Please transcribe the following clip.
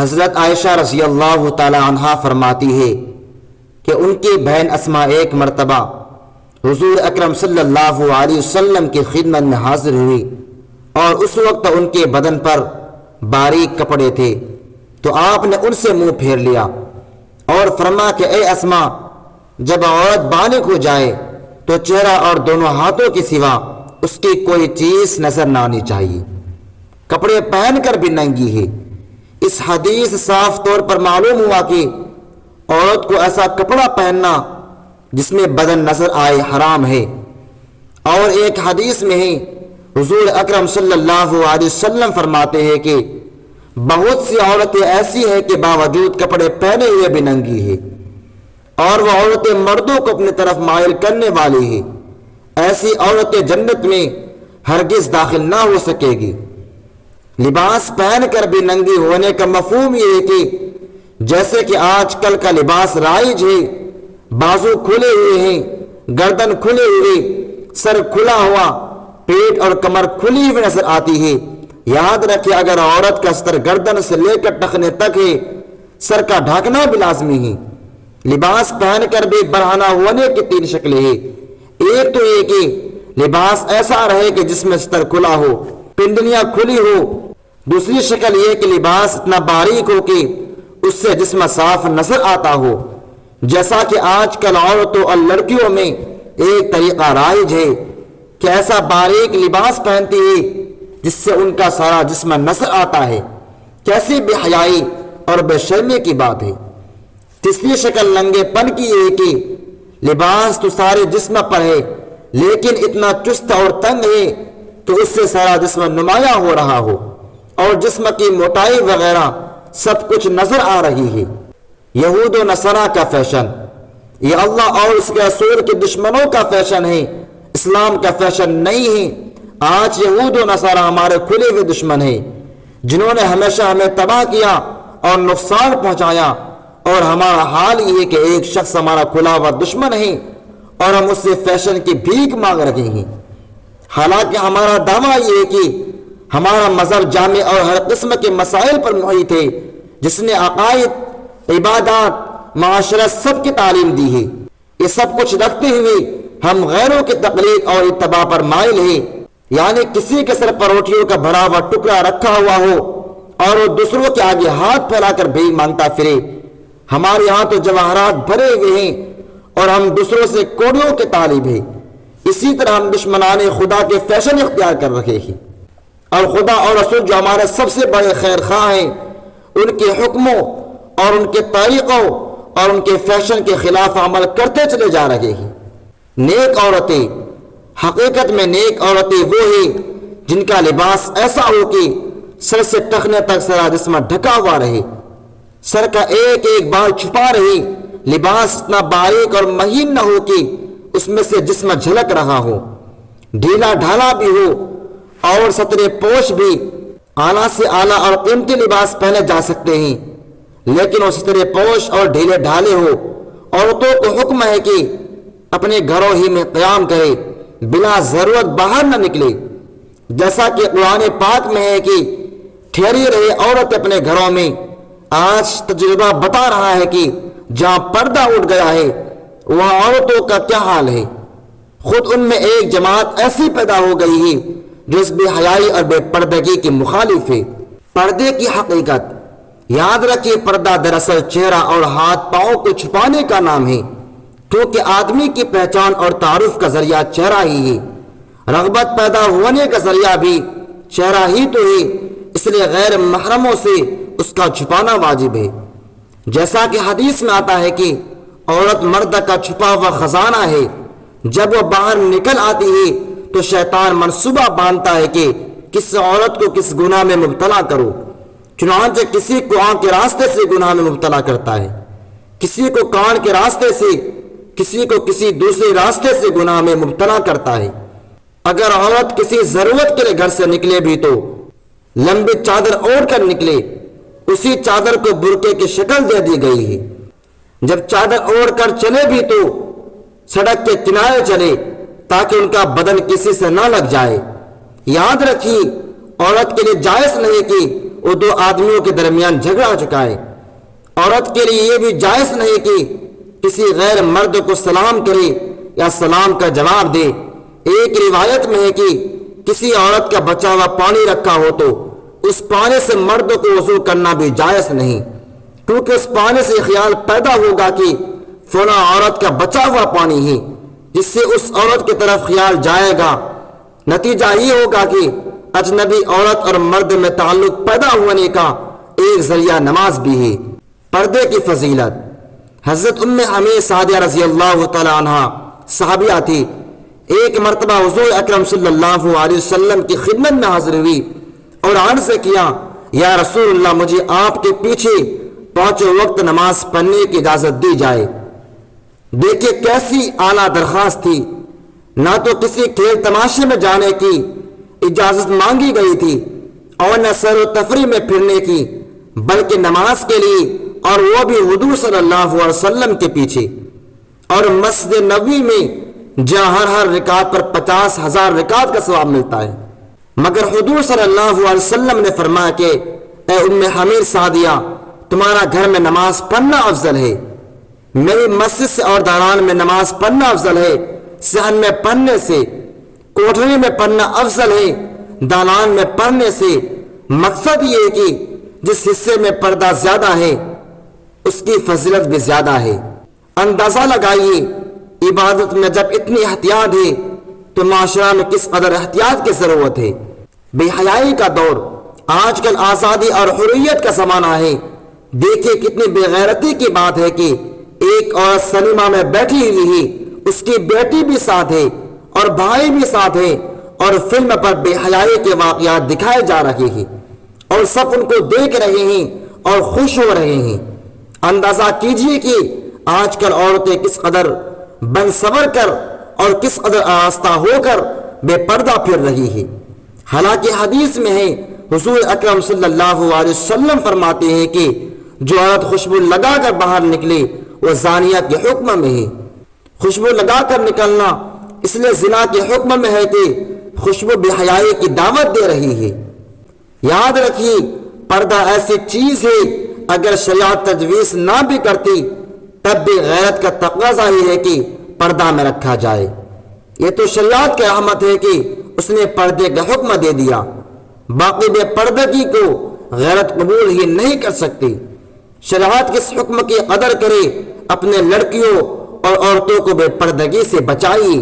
حضرت عائشہ رضی اللہ تعالی عنہا فرماتی ہے کہ ان کی بہن اسما ایک مرتبہ حضور اکرم صلی اللہ علیہ وسلم کی خدمت میں حاضر ہوئی اور اس وقت ان کے بدن پر باریک کپڑے تھے، تو آپ نے ان سے منہ پھیر لیا اور فرمایا کہ اے اسما، جب عورت بالغ ہو جائے تو چہرہ اور دونوں ہاتھوں کے سوا اس کی کوئی چیز نظر نہ آنی چاہیے، کپڑے پہن کر بھی ننگی ہے۔ اس حدیث صاف طور پر معلوم ہوا کہ عورت کو ایسا کپڑا پہننا جس میں بدن نظر آئے حرام ہے۔ اور ایک حدیث میں ہے حضور اکرم صلی اللہ علیہ وسلم فرماتے ہیں کہ بہت سی عورتیں ایسی ہیں کہ باوجود کپڑے پہنے ہوئے بھی ننگی ہے، اور وہ عورتیں مردوں کو اپنی طرف مائل کرنے والی ہیں، ایسی عورتیں جنت میں ہرگز داخل نہ ہو سکے گی۔ لباس پہن کر بھی ننگی ہونے کا مفہوم یہ ہے کہ جیسے کہ آج کل کا لباس رائج ہے، بازو کھلے ہوئے ہیں، گردن کھلے ہوئے، سر کھلا ہوا، پیٹ اور کمر کھلی ہوئی نظر آتی ہے۔ یاد رکھے اگر عورت کا سر گردن سے لے کر ٹخنے تک ہے، سر کا ڈھانکنا بھی لازمی ہے۔ لباس پہن کر بھی برہنہ ہونے کی تین شکلیں ہیں۔ ایک تو یہ کہ لباس ایسا رہے کہ جس میں سر کھلا ہو، پنڈلیاں کھلی ہو۔ دوسری شکل یہ کہ لباس اتنا باریک ہو کہ اس سے جسم صاف نظر آتا ہو، جیسا کہ آج کل عورتوں اور لڑکیوں میں ایک طریقہ رائج ہے کہ ایسا باریک لباس پہنتی ہے جس سے ان کا سارا جسم نظر آتا ہے۔ کیسی بے حیائی اور بے شرمی کی بات ہے۔ تیسری شکل ننگے پن کی ہے کہ لباس تو سارے جسم پر ہے لیکن اتنا چست اور تنگ ہے تو اس سے سارا جسم نمایاں ہو رہا ہو اور جسم کی موٹائی وغیرہ سب کچھ نظر آ رہی ہے۔ یہود و نصارہ کا فیشن یہ اللہ اور اس کے رسول کے دشمنوں کا فیشن ہے، اسلام کا فیشن نہیں ہے۔ آج یہود و نصارہ ہمارے کھلے ہوئے دشمن ہیں جنہوں نے ہمیشہ ہمیں تباہ کیا اور نقصان پہنچایا، اور ہمارا حال یہ ہے کہ ایک شخص ہمارا کھلا ہوا دشمن ہے اور ہم اس سے فیشن کی بھیک مانگ رہے ہیں۔ حالانکہ ہمارا دعویٰ یہ ہے کہ ہمارا مذہب جامع اور ہر قسم کے مسائل پر محیط ہے، جس نے عقائد، عبادات، معاشرت سب کی تعلیم دی ہے۔ یہ سب کچھ رکھتے ہوئے ہم غیروں کی تقلید اور اتباع پر مائل ہیں، یعنی کسی کے سر پر روٹیوں کا بھرا ہوا ٹکڑا رکھا ہوا ہو اور وہ دوسروں کے آگے ہاتھ پھیلا کر بھیک مانگتا پھرے۔ ہمارے یہاں تو جواہرات بھرے ہوئے ہیں اور ہم دوسروں سے کوڑیوں کے طالب ہیں۔ اسی طرح ہم دشمنان خدا کے فیشن اختیار کر رکھے ہیں، اور خدا اور رسول جو ہمارے سب سے بڑے خیر خواہ ہیں ان کے حکموں اور ان کے طریقوں اور ان کے فیشن کے خلاف عمل کرتے چلے جا رہے ہیں۔ نیک عورتیں، حقیقت میں نیک عورتیں وہ ہیں جن کا لباس ایسا ہو کہ سر سے ٹخنے تک سارا جسم ڈھکا ہوا رہے، سر کا ایک ایک بال چھپا رہے، لباس اتنا باریک اور مہین نہ ہو کہ اس میں سے جسم جھلک رہا ہو، ڈھیلا ڈھالا بھی ہو، اور سترے پوش بھی۔ اعلیٰ سے اعلیٰ اور قیمتی لباس پہنے جا سکتے ہیں لیکن وہ سترے پوش اور ڈھیلے ڈھالے ہو۔ عورتوں کو حکم ہے کہ اپنے گھروں ہی میں قیام کرے، بلا ضرورت باہر نہ نکلے، جیسا کہ قرآن پاک میں ہے کہ ٹھہری رہے عورت اپنے گھروں میں۔ آج تجربہ بتا رہا ہے کہ جہاں پردہ اٹھ گیا ہے وہاں عورتوں کا کیا حال ہے۔ خود ان میں ایک جماعت ایسی پیدا ہو گئی ہے جو اس بے حیائی اور بے پردگی کی مخالف ہے۔ پردے کی حقیقت یاد رکھیے، پردہ دراصل چہرہ اور ہاتھ پاؤں کو چھپانے کا نام ہے، کیونکہ آدمی کی پہچان اور تعارف کا ذریعہ چہرہ ہی ہے۔ رغبت پیدا ہونے کا ذریعہ بھی چہرہ ہی تو ہے، اس لیے غیر محرموں سے اس کا چھپانا واجب ہے۔ جیسا کہ حدیث میں آتا ہے کہ عورت مرد کا چھپا ہوا خزانہ ہے، جب وہ باہر نکل آتی ہے تو شیطان منصوبہ باندھتا ہے کہ کس عورت کو کس گناہ میں مبتلا کرو، چنانچہ کسی کو آنکھ کے راستے سے گناہ میں مبتلا کرتا ہے، کسی کو کان کے راستے سے، کسی کو کسی دوسرے راستے سے گناہ میں مبتلا کرتا ہے۔ اگر عورت کسی ضرورت کے لیے گھر سے نکلے بھی تو لمبی چادر اوڑھ کر نکلے، اسی چادر کو برقعے کی شکل دے دی گئی ہے۔ جب چادر اوڑھ کر چلے بھی تو سڑک کے کنارے چلے تاکہ ان کا بدن کسی سے نہ لگ جائے۔ یاد رکھیے، عورت کے لیے جائز نہیں کہ وہ دو آدمیوں کے درمیان جھگڑا چکائے۔ عورت کے لیے یہ بھی جائز نہیں کہ کسی غیر مرد کو سلام کرے یا سلام کا جواب دے۔ ایک روایت میں ہے کہ کسی عورت کا بچا ہوا پانی رکھا ہو تو اس پانی سے مرد کو وضو کرنا بھی جائز نہیں، کیونکہ اس پانی سے خیال پیدا ہوگا کہ فلاں عورت کا بچا ہوا پانی ہے، جس سے اس عورت کی طرف خیال جائے گا۔ نتیجہ یہ ہوگا کہ اجنبی عورت اور مرد میں تعلق پیدا ہونے کا ایک ذریعہ نماز بھی ہے۔ پردے کی فضیلت۔ حضرت ام حمید سعدیہ رضی اللہ تعالی عنہ صحابیہ تھی۔ ایک مرتبہ حضور اکرم صلی اللہ علیہ وسلم کی خدمت میں حاضر ہوئی اور عرض کیا، یا رسول اللہ، مجھے آپ کے پیچھے 5 وقت نماز پڑھنے کی اجازت دی جائے۔ دیکھیے کیسی اعلیٰ درخواست تھی، نہ تو کسی کھیل تماشے میں جانے کی اجازت مانگی گئی تھی اور نہ سیر و تفریح میں پھرنے کی، بلکہ نماز کے لیے، اور وہ بھی حضور صلی اللہ علیہ وسلم کے پیچھے، اور مسجد نبوی میں جہاں ہر رکعت پر 50,000 رکعت کا ثواب ملتا ہے۔ مگر حضور صلی اللہ علیہ وسلم نے فرمایا کہ اے ام حمید سعدیہ، تمہارا گھر میں نماز پڑھنا افضل ہے، میری مسجد سے اور دالان میں نماز پڑھنا افضل ہے، صحن میں پڑھنے سے، کوٹھری میں پڑھنا افضل ہے دالان میں پڑھنے سے۔ مقصد یہ ہے کہ جس حصے میں پردہ زیادہ ہے اس کی فضیلت بھی زیادہ ہے۔ اندازہ لگائیے، عبادت میں جب اتنی احتیاط ہے تو معاشرہ میں کس قدر احتیاط کی ضرورت ہے۔ بے حیائی کا دور، آج کل آزادی اور حریت کا زمانہ ہے۔ دیکھیے کتنی بے غیرتی کی بات ہے کہ ایک عورت سنیما میں بیٹھی ہوئی ہے، اس کی بیٹی بھی ساتھ ہے اور بھائی بھی ساتھ ہے، اور فلم پر بے حیائی کے واقعات دکھائے جا رہے ہیں اور سب ان کو دیکھ رہے ہیں اور خوش ہو رہے ہیں۔ اندازہ کیجئے کہ آج کل عورتیں کس قدر بن سور کر اور کس قدر آراستہ ہو کر بے پردہ پھر رہی ہے۔ حالانکہ حدیث میں ہے، حضور اکرم صلی اللہ علیہ وسلم فرماتے ہیں کہ جو عورت خوشبو لگا کر باہر نکلے وہ زانیہ کے حکم میں ہے۔ خوشبو لگا کر نکلنا اس لیے زنا کے حکم میں ہے کہ خوشبو بے حیائی کی دعوت دے رہی ہے۔ یاد رکھیے، پردہ ایسی چیز ہے، اگر شریعت تجویز نہ بھی کرتی تب بھی غیرت کا تقاضا ہی ہے کہ پردہ میں رکھا جائے۔ یہ تو شریعت کی رحمت ہے کہ اس نے پردے کا حکم دے دیا، باقی بے پردگی کو غیرت قبول ہی نہیں کر سکتی۔ شریعت کس حکم کی قدر کرے، اپنے لڑکیوں اور عورتوں کو بے پردگی سے بچائیے۔